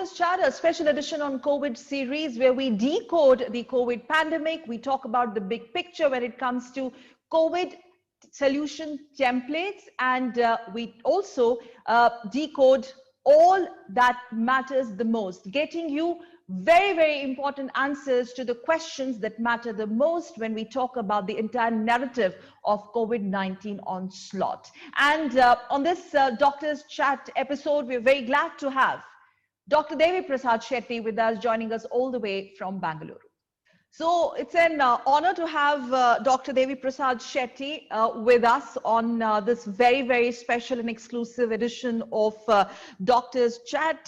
Doctor's Chat, a special edition on COVID series where we decode the COVID pandemic. We talk about the big picture when it comes to COVID solution templates, and we also decode all that matters the most, getting you very, very important answers to the questions that matter the most when we talk about the entire narrative of COVID-19 onslaught. And on this Doctor's Chat episode, we're very glad to have Dr. Devi Prasad Shetty with us, joining us all the way from Bangalore. So it's an honor to have Dr. Devi Prasad Shetty with us on this very, very special and exclusive edition of Doctor's Chat.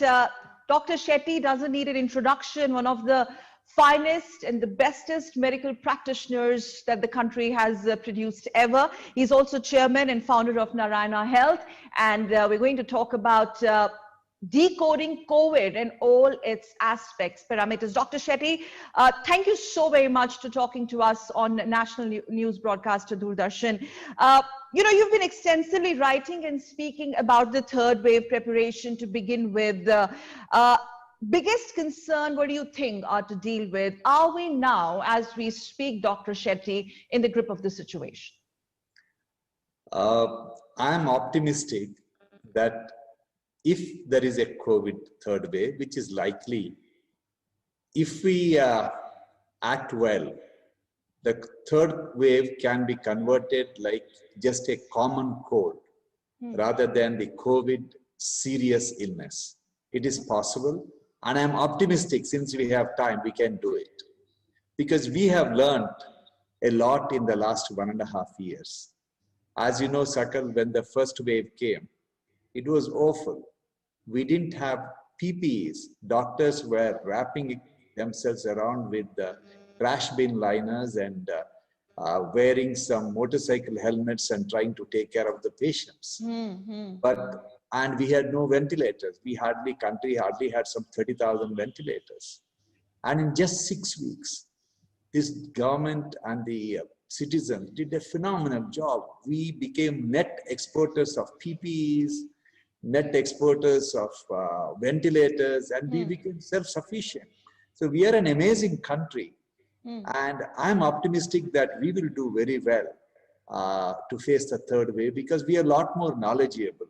Dr. Shetty doesn't need an introduction, one of the finest and the bestest medical practitioners that the country has produced ever. He's also chairman and founder of Narayana Health, and we're going to talk about decoding COVID and all its aspects, parameters. Dr. Shetty, thank you so very much for talking to us on national news broadcaster Doordarshan. You know, you've been extensively writing and speaking about the third wave preparation to begin with. Biggest concern, what do you think, are to deal with? Are we now, as we speak, Dr. Shetty, in the grip of the situation? I'm optimistic that if there is a COVID third wave, which is likely, if we act well, the third wave can be converted like just a common cold rather than the COVID serious illness. It is possible, and I'm optimistic since we have time, we can do it. Because we have learned a lot in the last 1.5 years. As you know, Sakal, when the first wave came, it was awful. We didn't have PPEs. Doctors were wrapping themselves around with trash bin liners and wearing some motorcycle helmets and trying to take care of the patients. And we had no ventilators. Country hardly had some 30,000 ventilators. And in just 6 weeks, this government and the citizens did a phenomenal job. We became net exporters of PPEs, net exporters of ventilators, and we became self-sufficient. So we are an amazing country. And I'm optimistic that we will do very well to face the third wave because we are a lot more knowledgeable.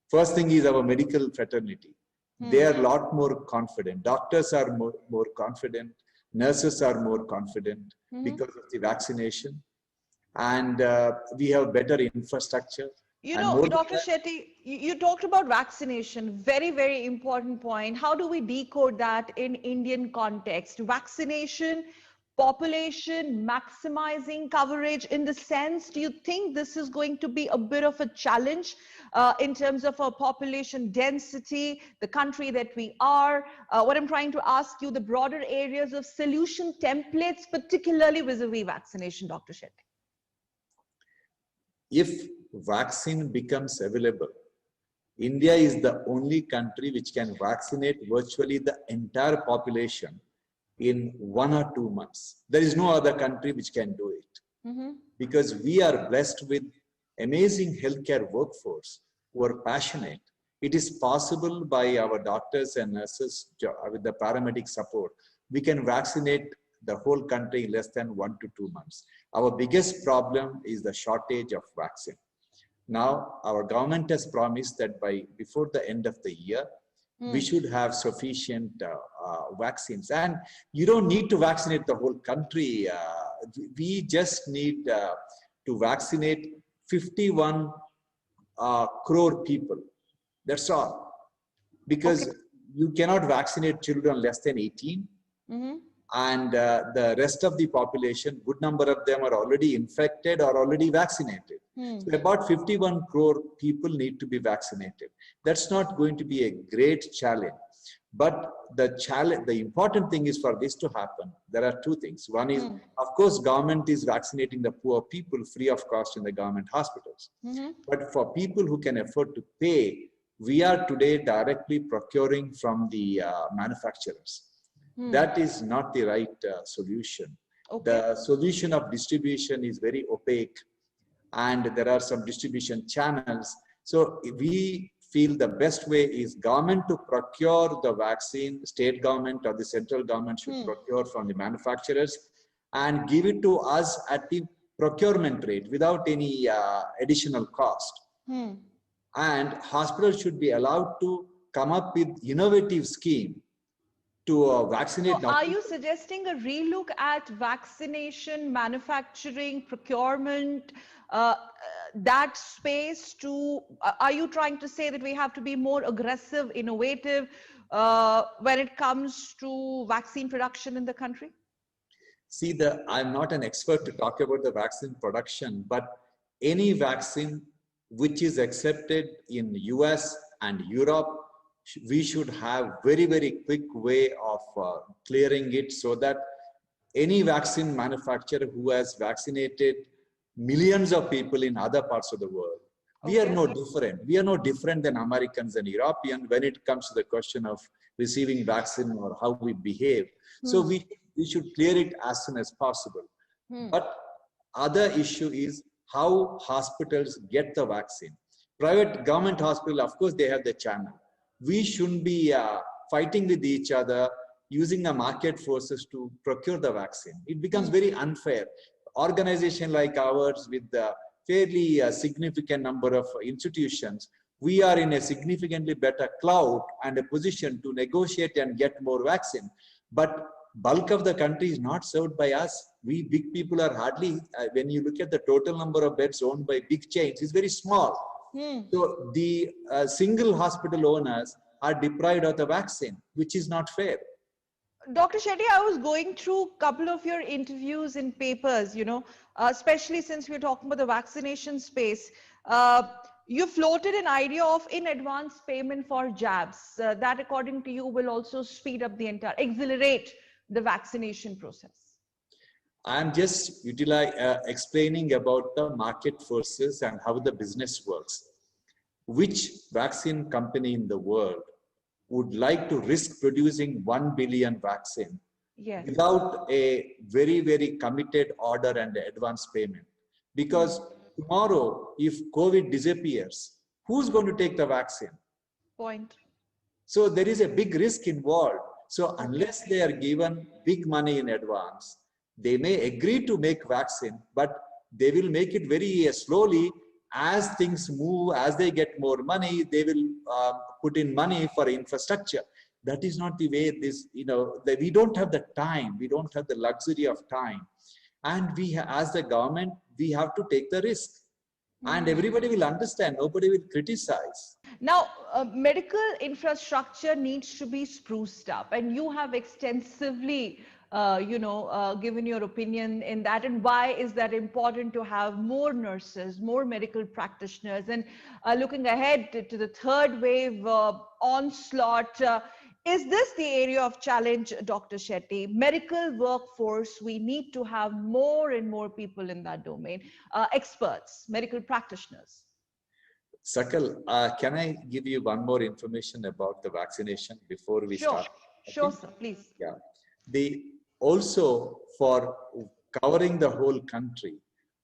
First thing is our medical fraternity. They are a lot more confident. Doctors are more confident. Nurses are more confident because of the vaccination. And we have better infrastructure. You know, Dr. Shetty, you talked about vaccination, very, very important point. How do we decode that in Indian context? Vaccination, population, maximizing coverage in the sense, do you think this is going to be a bit of a challenge in terms of our population density, the country that we are? What I'm trying to ask you, the broader areas of solution templates, particularly vis-a-vis vaccination, Dr. Shetty. If vaccine becomes available, India is the only country which can vaccinate virtually the entire population in 1 or 2 months. There is no other country which can do it. Because we are blessed with amazing healthcare workforce who are passionate. It is possible by our doctors and nurses with the paramedic support. We can vaccinate the whole country in less than 1 to 2 months. Our biggest problem is the shortage of vaccine. Now, our government has promised that before the end of the year, we should have sufficient vaccines. And you don't need to vaccinate the whole country. We just need to vaccinate 51 crore people. That's all. Because you cannot vaccinate children less than 18. And the rest of the population, good number of them are already infected or already vaccinated. So about 51 crore people need to be vaccinated. That's not going to be a great challenge. But the important thing is for this to happen, there are two things. One is, of course, government is vaccinating the poor people free of cost in the government hospitals. But for people who can afford to pay, we are today directly procuring from the manufacturers. That is not the right solution. The solution of distribution is very opaque, and there are some distribution channels. So we feel the best way is government to procure the vaccine, state government or the central government should procure from the manufacturers and give it to us at the procurement rate without any additional cost. And hospitals should be allowed to come up with innovative scheme to vaccinate. So are you suggesting a relook at vaccination, manufacturing, procurement, that space to, are you trying to say that we have to be more aggressive, innovative when it comes to vaccine production in the country? See, I'm not an expert to talk about the vaccine production, but any vaccine which is accepted in the US and Europe, we should have very, very quick way of clearing it so that any vaccine manufacturer who has vaccinated millions of people in other parts of the world, we are no different. We are no different than Americans and Europeans when it comes to the question of receiving vaccine or how we behave. So we should clear it as soon as possible. But other issue is how hospitals get the vaccine. Private government hospital, of course, they have the channel. We shouldn't be fighting with each other using the market forces to procure the vaccine. It becomes very unfair. Organization like ours with the fairly significant number of institutions, we are in a significantly better clout and a position to negotiate and get more vaccine. But bulk of the country is not served by us. We big people are hardly, when you look at the total number of beds owned by big chains, it's very small. So the single hospital owners are deprived of the vaccine, which is not fair. Dr. Shetty, I was going through a couple of your interviews in papers, you know, especially since we're talking about the vaccination space. You floated an idea of in advance payment for jabs. That, according to you, will also speed up the entire, accelerate the vaccination process. I'm just explaining about the market forces and how the business works. Which vaccine company in the world would like to risk producing 1 billion vaccine without a very, very committed order and advance payment? Because tomorrow, if COVID disappears, who's going to take the vaccine? Point. So there is a big risk involved. So unless they are given big money in advance, they may agree to make vaccine, but they will make it very slowly. As things move, as they get more money, they will put in money for infrastructure. That is not the way this, you know, we don't have the time. We don't have the luxury of time. And we, as the government, we have to take the risk. And everybody will understand. Nobody will criticize. Now, medical infrastructure needs to be spruced up. And you have extensively given your opinion in that, and why is that important to have more nurses, more medical practitioners, and looking ahead to the third wave onslaught. Is this the area of challenge, Dr. Shetty? Medical workforce, we need to have more and more people in that domain, experts, medical practitioners. Sakal, can I give you one more information about the vaccination before we start? Sure, sir, please. Yeah. Also, for covering the whole country,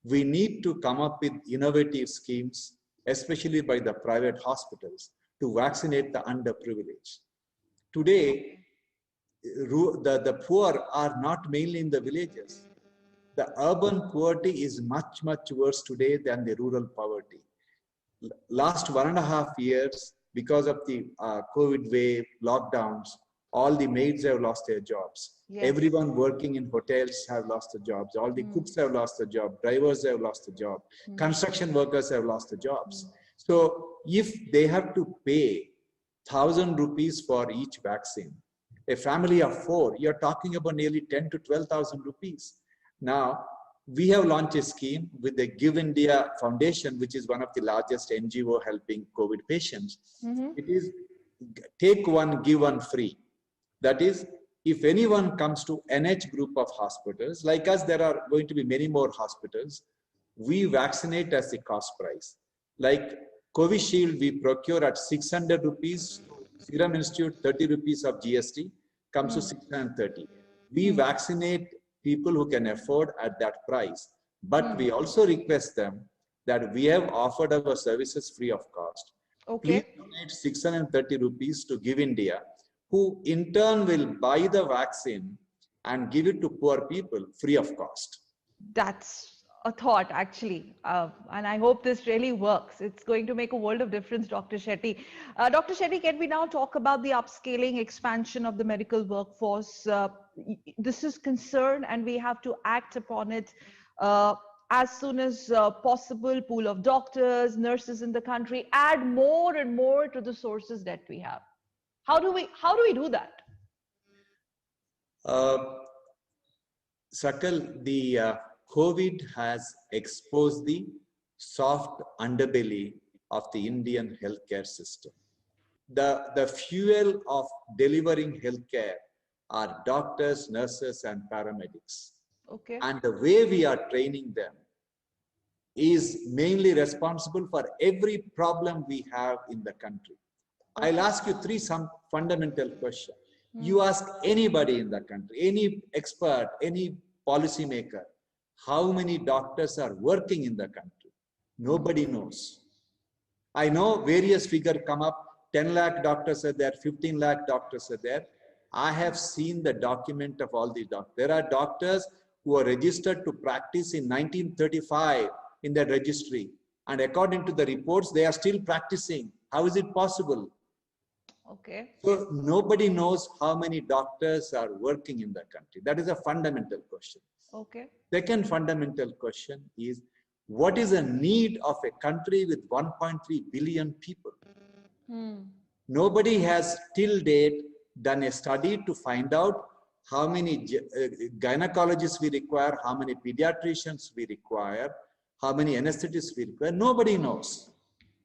we need to come up with innovative schemes, especially by the private hospitals, to vaccinate the underprivileged. Today, the poor are not mainly in the villages. The urban poverty is much, much worse today than the rural poverty. Last 1.5 years, because of the COVID wave, lockdowns, all the maids have lost their jobs. Yes. Everyone working in hotels have lost their jobs. All the cooks have lost their job. Drivers have lost their job. Construction workers have lost their jobs. So if they have to pay 1,000 rupees for each vaccine, a family of 4, you're talking about nearly 10 to 12,000 rupees. Now, we have launched a scheme with the Give India Foundation, which is one of the largest NGO helping COVID patients. It is take one, give one free. That is, if anyone comes to NH group of hospitals, like us, there are going to be many more hospitals, we vaccinate as the cost price. Like Covishield, we procure at 600 rupees, Serum Institute, 30 rupees of GST, comes to 630. We vaccinate people who can afford at that price. But we also request them that we have offered our services free of cost. Please Okay. donate 630 rupees to Give India, who in turn will buy the vaccine and give it to poor people free of cost. That's a thought, actually. And I hope this really works. It's going to make a world of difference, Dr. Shetty. Dr. Shetty, can we now talk about the upscaling expansion of the medical workforce? This is concern, and we have to act upon it uh, as soon as possible. Pool of doctors, nurses in the country, add more and more to the sources that we have. How do we do that? Uh, Sakal, the COVID has exposed the soft underbelly of the Indian healthcare system. The fuel of delivering healthcare are doctors, nurses, and paramedics. Okay. And the way we are training them is mainly responsible for every problem we have in the country. I'll ask you some fundamental questions. You ask anybody in the country, any expert, any policymaker, how many doctors are working in the country? Nobody knows. I know various figures come up, 10 lakh doctors are there, 15 lakh doctors are there. I have seen the document of all these doctors. There are doctors who are registered to practice in 1935 in their registry. And according to the reports, they are still practicing. How is it possible? Okay. So nobody knows how many doctors are working in the country. That is a fundamental question. Okay. Second fundamental question is, what is the need of a country with 1.3 billion people? Nobody has till date done a study to find out how many gynecologists we require, how many pediatricians we require, how many anesthetists we require. Nobody knows.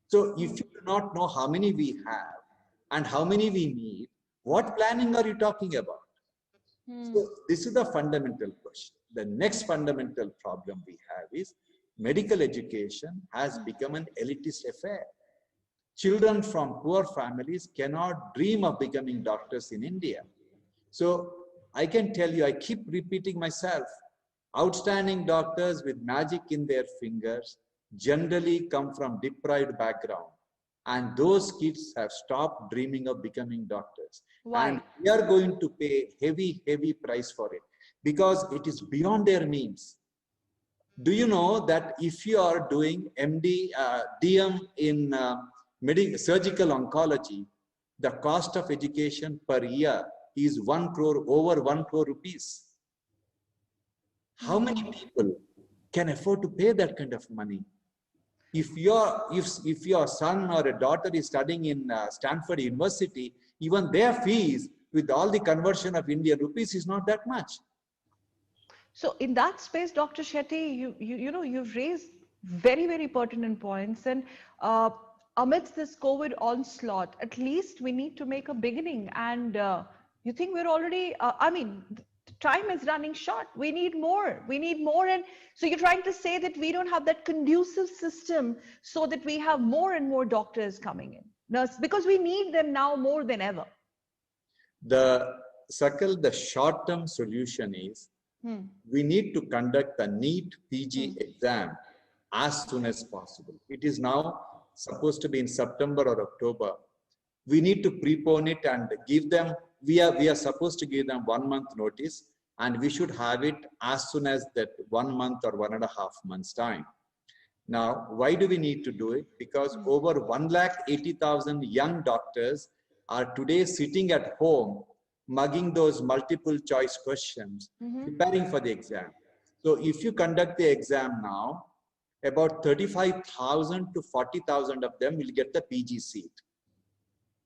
So if you do not know how many we have and how many we need, what planning are you talking about? So this is the fundamental question. The next fundamental problem we have is medical education has become an elitist affair. Children from poor families cannot dream of becoming doctors in India. So I can tell you, I keep repeating myself, outstanding doctors with magic in their fingers generally come from deprived background. And those kids have stopped dreaming of becoming doctors. Why? And we are going to pay heavy, heavy price for it because it is beyond their means. Do you know that if you are doing MD, DM in surgical oncology, the cost of education per year is over 1 crore rupees. How many people can afford to pay that kind of money? If your son or a daughter is studying in Stanford University, even their fees with all the conversion of Indian rupees is not that much. So in that space, Dr. Shetty, you've raised very, very pertinent points. And amidst this COVID onslaught, at least we need to make a beginning. And you think we're already, time is running short. We need more. We need more. And so you're trying to say that we don't have that conducive system so that we have more and more doctors coming in. Nurse, because we need them now more than ever. The short-term solution is we need to conduct the NEET PG exam as soon as possible. It is now supposed to be in September or October. We need to prepone it and give them, we are supposed to give them 1 month notice, and we should have it as soon as that 1 month or 1.5 months time. Now, why do we need to do it? Because over 180,000 young doctors are today sitting at home mugging those multiple choice questions, preparing for the exam. So if you conduct the exam now, about 35,000 to 40,000 of them will get the PG seat.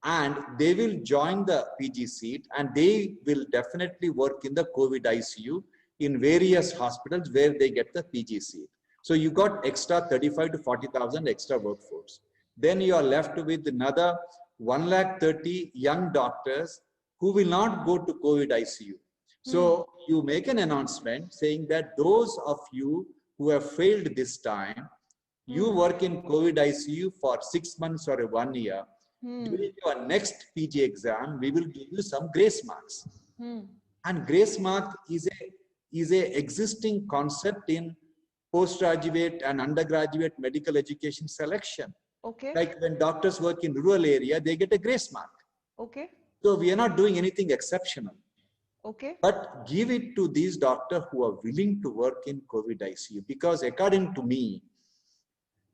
And they will join the PG seat and they will definitely work in the COVID ICU in various hospitals where they get the PG seat. So you got extra 35 to 40,000 extra workforce. Then you are left with another 130,000 young doctors who will not go to COVID ICU. So you make an announcement saying that those of you who have failed this time, you work in COVID ICU for 6 months or 1 year. During your next PG exam, we will give you some grace marks. And grace mark is a existing concept in postgraduate and undergraduate medical education selection. Okay. Like when doctors work in rural area, they get a grace mark. Okay. So we are not doing anything exceptional. Okay. But give it to these doctors who are willing to work in COVID ICU, because according to me,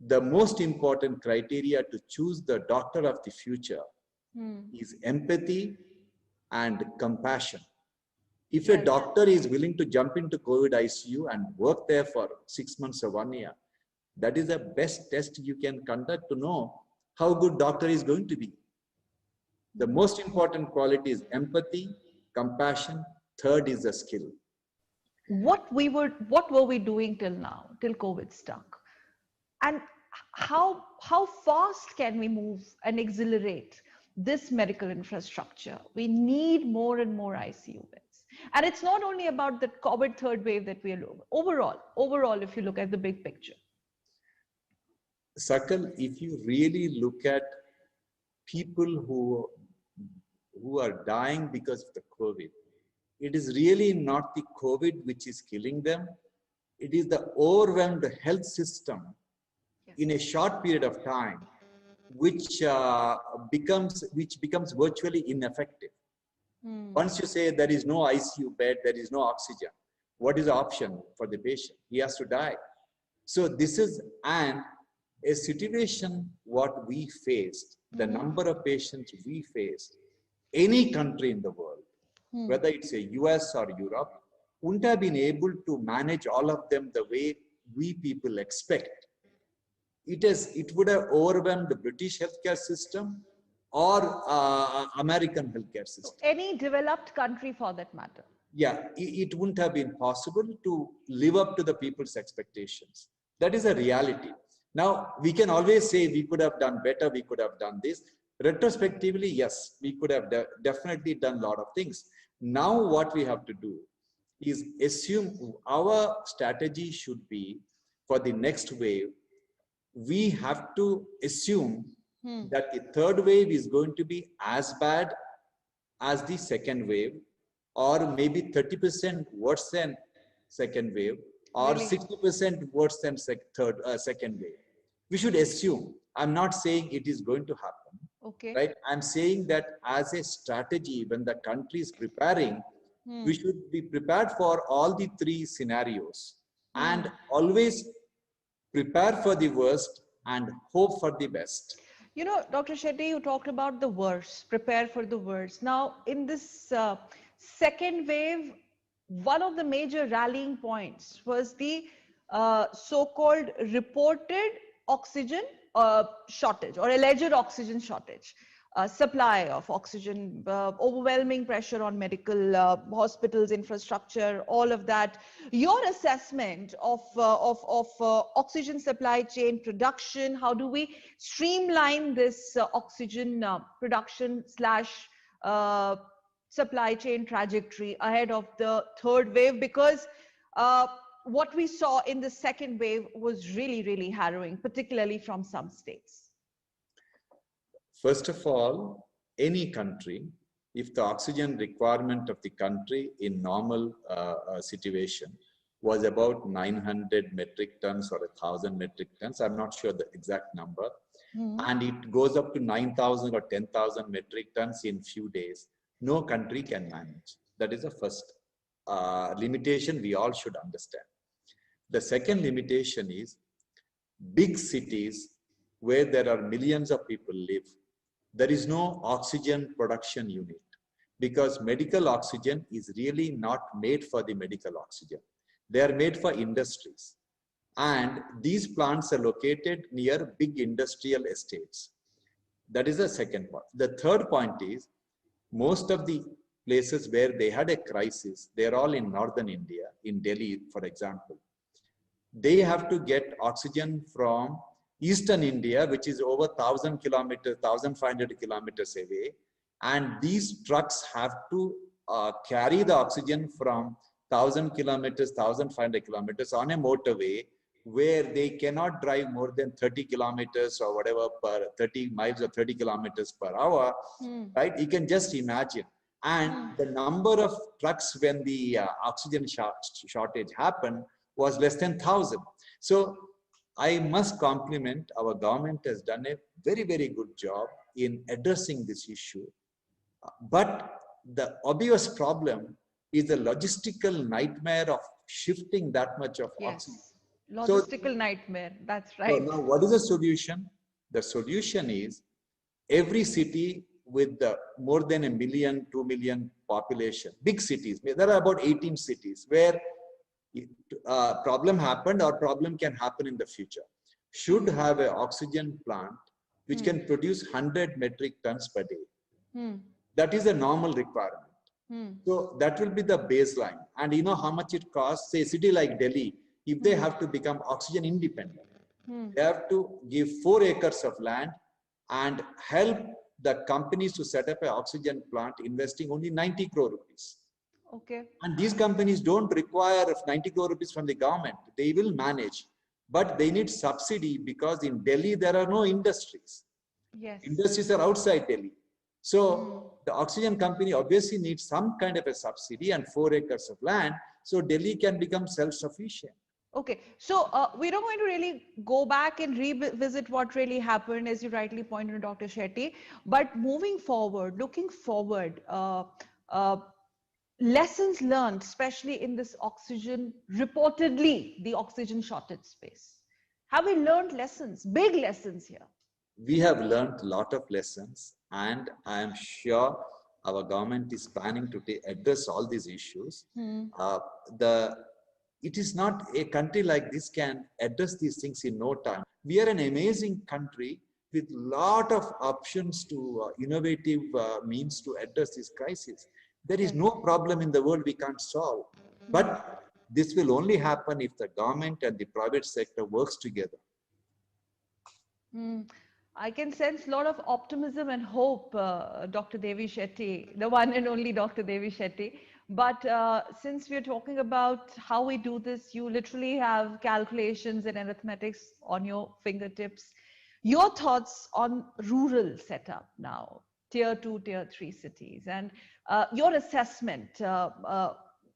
the most important criteria to choose the doctor of the future is empathy and compassion. If a Well, doctor is willing to jump into COVID ICU and work there for 6 months or 1 year, that is the best test you can conduct to know how good doctor is going to be. The most important quality is empathy, compassion. Third is the skill. what were we doing till now, till COVID stuck? And how fast can we move and accelerate this medical infrastructure? We need more and more ICU beds. And it's not only about the COVID third wave that we are overall, if you look at the big picture. Sakal, if you really look at people who are dying because of the COVID, it is really not the COVID which is killing them. It is the overwhelmed health system in a short period of time, which becomes virtually ineffective. Once you say there is no ICU bed, there is no oxygen, what is the option for the patient? He has to die. So this is a situation what we faced, the number of patients we faced, any country in the world, whether it's a US or Europe, wouldn't have been able to manage all of them the way we people expect. It would have overwhelmed the British healthcare system or American healthcare system. Any developed country for that matter. Yeah, it wouldn't have been possible to live up to the people's expectations. That is a reality. Now, we can always say we could have done better, we could have done this. Retrospectively, yes, we could have definitely done a lot of things. Now, what we have to do is assume our strategy should be for the next wave. We have to assume that the third wave is going to be as bad as the second wave, or maybe 30% worse than second wave, or really? 60% worse than second wave. We should assume. I'm not saying it is going to happen. Okay. Right? I'm saying that as a strategy, when the country is preparing, we should be prepared for all the three scenarios and always prepare for the worst and hope for the best. You know, Dr. Shetty, you talked about the worst, prepare for the worst. Now, in this second wave, one of the major rallying points was the so-called reported oxygen shortage or alleged oxygen shortage. Supply of oxygen, overwhelming pressure on medical hospitals, infrastructure, all of that. Your assessment of oxygen supply chain production, how do we streamline this oxygen production slash supply chain trajectory ahead of the third wave? Because what we saw in the second wave was really, really harrowing, particularly from some states. First of all, any country, if the oxygen requirement of the country in normal situation was about 900 metric tons or 1,000 metric tons, I'm not sure the exact number, and it goes up to 9,000 or 10,000 metric tons in few days, no country can manage. That is the first limitation we all should understand. The second limitation is big cities where there are millions of people live. There is no oxygen production unit because medical oxygen is really not made for the medical oxygen. They are made for industries. And these plants are located near big industrial estates. That is the second point. The third point is most of the places where they had a crisis, they're all in northern India, in Delhi, for example. They have to get oxygen from Eastern India, which is over 1,000 kilometers, 1,500 kilometers away. And these trucks have to carry the oxygen from 1,000 kilometers, 1,500 kilometers on a motorway where they cannot drive more than 30 kilometers or whatever per 30 miles or 30 kilometers per hour, right? You can just imagine. And the number of trucks when the oxygen shortage happened was less than 1,000. So I must compliment our government has done a very, very good job in addressing this issue. But the obvious problem is the logistical nightmare of shifting that much of oxygen. Yes. So, Logistical nightmare. That's so right. now what is the solution? The solution is every city with more than 1 million, 2 million population, big cities, there are about 18 cities where problem happened or problem can happen in the future, should have an oxygen plant which can produce 100 metric tons per day. That is a normal requirement. So that will be the baseline. And you know how much it costs? Say a city like Delhi, if they have to become oxygen independent, they have to give 4 acres of land and help the companies to set up an oxygen plant investing only 90 crore rupees. Okay. And these companies don't require 90 crore rupees from the government. They will manage, but they need subsidy because in Delhi, there are no industries. Yes. Industries are outside Delhi. So the oxygen company obviously needs some kind of a subsidy and 4 acres of land so Delhi can become self-sufficient. Okay, so we're not going to really go back and revisit what really happened, as you rightly pointed out, Dr. Shetty. But moving forward, looking forward, lessons learned, especially in this oxygen, reportedly the oxygen shortage space. Have we learned lessons, big lessons here? We have learned a lot of lessons, and I am sure our government is planning to address all these issues. It is not a country like this can address these things in no time. We are an amazing country with lot of options to innovative means to address this crisis. There is no problem in the world we can't solve. But this will only happen if the government and the private sector works together. I can sense a lot of optimism and hope, Dr. Devi Shetty, the one and only Dr. Devi Shetty. But since we're talking about how we do this, you literally have calculations and arithmetics on your fingertips. Your thoughts on rural setup now, tier 2, tier 3 cities, and your assessment,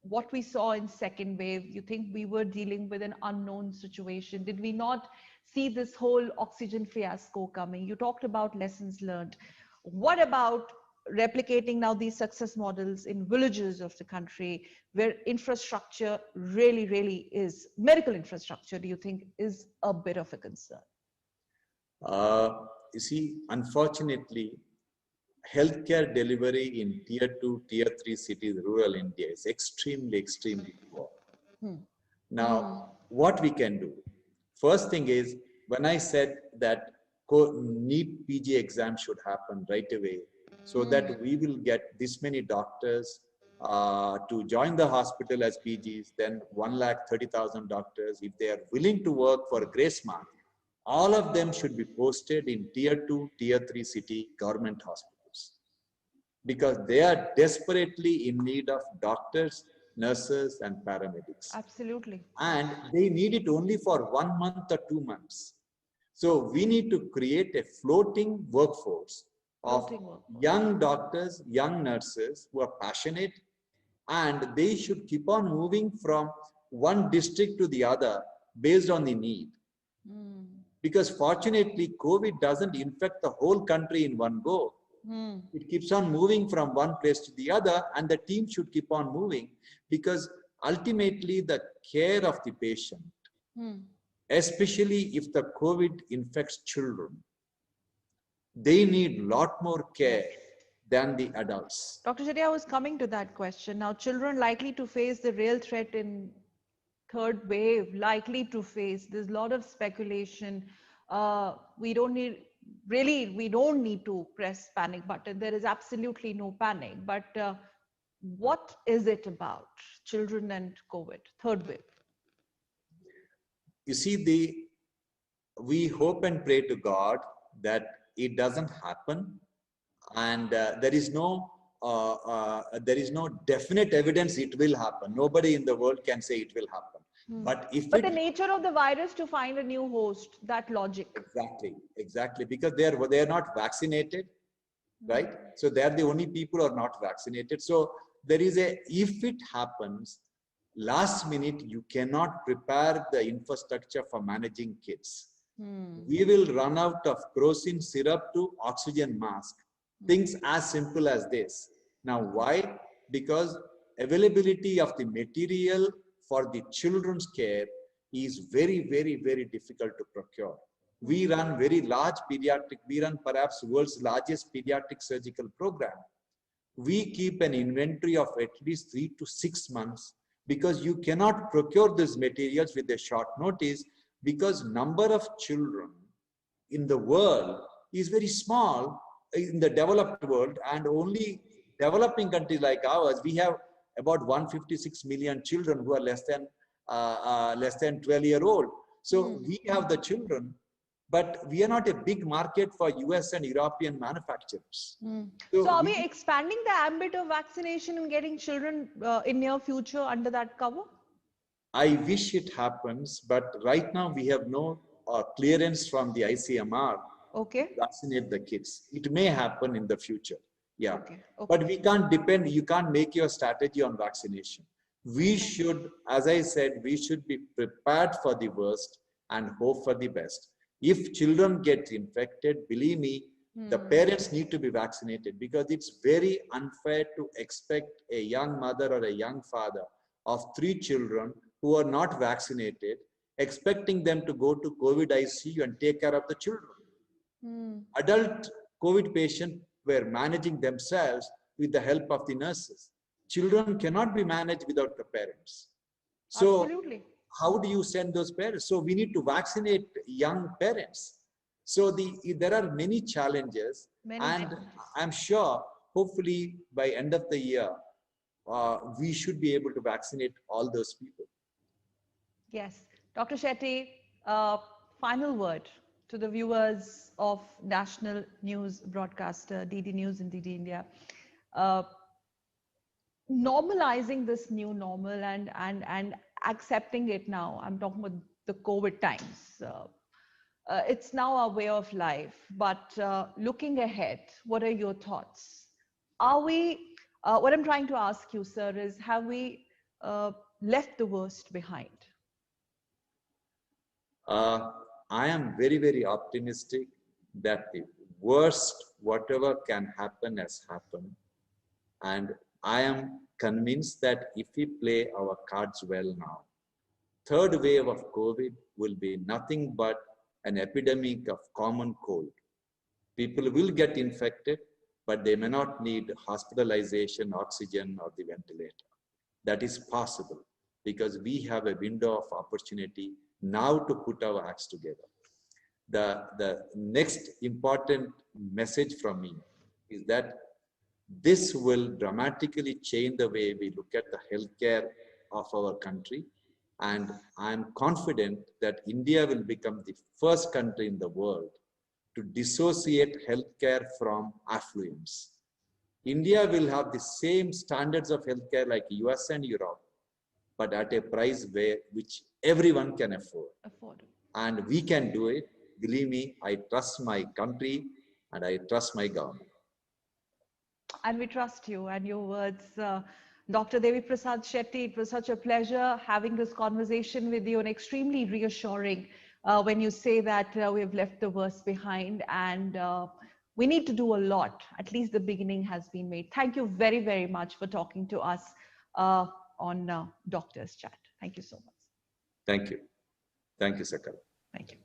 what we saw in second wave, you think we were dealing with an unknown situation? Did we not see this whole oxygen fiasco coming? You talked about lessons learned. What about replicating now these success models in villages of the country where infrastructure really is, medical infrastructure, do you think is a bit of a concern? You see, unfortunately, healthcare delivery in tier 2, tier 3 cities, rural India is extremely poor. Now, what we can do? First thing is, when I said that NEET PG exam should happen right away, so that we will get this many doctors to join the hospital as PGs, then 130,000 doctors, if they are willing to work for grace mark, all of them should be posted in tier 2, tier 3 city government hospitals, because they are desperately in need of doctors, nurses, and paramedics. Absolutely. And they need it only for 1 month or 2 months. So we need to create a floating workforce of young doctors, young nurses who are passionate, and they should keep on moving from one district to the other based on the need. Because fortunately, COVID doesn't infect the whole country in one go. It keeps on moving from one place to the other, and the team should keep on moving, because ultimately the care of the patient, especially if the COVID infects children, they need a lot more care than the adults. Dr. Shetty, I was coming to that question. Now, children likely to face the real threat in third wave, likely to face. There's a lot of speculation. We don't need to press panic button. There is absolutely no panic. But what is it about children and COVID, third wave? You see, we hope and pray to God that it doesn't happen, and there is no definite evidence it will happen. Nobody in the world can say it will happen. But the nature of the virus to find a new host, that logic. Exactly, because they are not vaccinated, right? So they are the only people who are not vaccinated. So there is if it happens, last minute, you cannot prepare the infrastructure for managing kids. We will run out of kerosene syrup to oxygen mask. Things as simple as this. Now, why? Because availability of the material for the children's care is very, very, very difficult to procure. We run very large pediatric, we run perhaps world's largest pediatric surgical program. We keep an inventory of at least 3 to 6 months because you cannot procure these materials with a short notice because number of children in the world is very small in the developed world, and only developing countries like ours, we have about 156 million children who are less than 12-year-old. So we have the children, but we are not a big market for US and European manufacturers. So are we expanding the ambit of vaccination and getting children in near future under that cover? I wish it happens, but right now we have no clearance from the ICMR to vaccinate the kids. It may happen in the future. Yeah. But we can't depend, you can't make your strategy on vaccination. We should, as I said, we should be prepared for the worst and hope for the best. If children get infected, believe me, the parents need to be vaccinated because it's very unfair to expect a young mother or a young father of 3 children who are not vaccinated, expecting them to go to COVID ICU and take care of the children. Adult COVID patients were managing themselves with the help of the nurses. Children cannot be managed without the parents. So how do you send those parents? So we need to vaccinate young parents. So there are many challenges, and I'm sure hopefully by end of the year, we should be able to vaccinate all those people. Yes. Dr. Shetty, final word to the viewers of national news broadcaster, DD News and DD India. Normalizing this new normal and accepting it now. I'm talking about the COVID times. It's now our way of life, but looking ahead, what are your thoughts? Are we, what I'm trying to ask you, sir, is have we left the worst behind? I am very, very optimistic that the worst, whatever can happen, has happened. And I am convinced that if we play our cards well now, third wave of COVID will be nothing but an epidemic of common cold. People will get infected, but they may not need hospitalization, oxygen, or the ventilator. That is possible because we have a window of opportunity now to put our acts together. The next important message from me is that this will dramatically change the way we look at the healthcare of our country. And I'm confident that India will become the first country in the world to dissociate healthcare from affluence. India will have the same standards of healthcare like US and Europe, but at a price which everyone can afford. And we can do it. Believe me, I trust my country and I trust my government. And we trust you and your words. Dr. Devi Prasad Shetty, it was such a pleasure having this conversation with you, and extremely reassuring when you say that we have left the worst behind and we need to do a lot. At least the beginning has been made. Thank you very, very much for talking to us on Doctor's Chat. Thank you so much. Thank you. Thank you, Sakala. Thank you.